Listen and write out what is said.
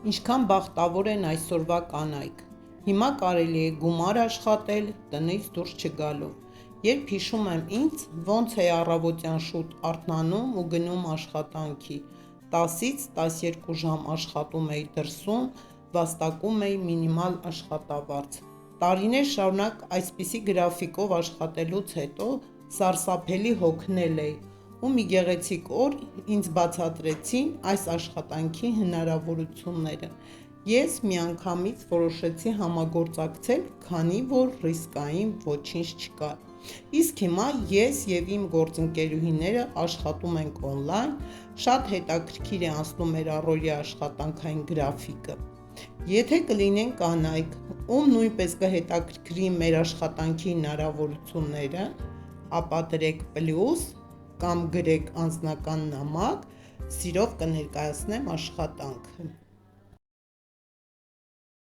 Ինչքան բախտավոր են այսօրվա կանայք։ Հիմա կարելի է գումար աշխատել տնից դուրս չգալով։ Երբ հիշում եմ ինձ, ոնց էի առավոտյան շուտ արթնանում ու գնում աշխատանքի, 10-ից 12 ժամ աշխատում էի դրսում, վաստակում էի մինիմալ աշխատավարձ։ Տարիներ շարունակ այսպիսի գրաֆիկով աշխատելուց հետո սարսափելի հոգնել էի ու մի գեղեցիկ օր ինձ բացատրեցին այս աշխատանքի հնարավորությունները։ Ես միանգամից որոշեցի համագործակցել, քանի որ ռիսկային ոչինչ չկար։ Իսկ հիմա ես և իմ գործընկերուհիները աշխատում ենք օնլայն, շատ հետաքրքիր է անցնում մեր առօրյա աշխատանքային գրաֆիկը։ Եթե կլինեն կանայք, ում նույնպես կհետաքրքրի մեր աշխատանքի հնարավորությունները, ապա դրեք +, կամ գրեք անձնական նամակ, սիրով կներկայացնեմ աշխատանքը։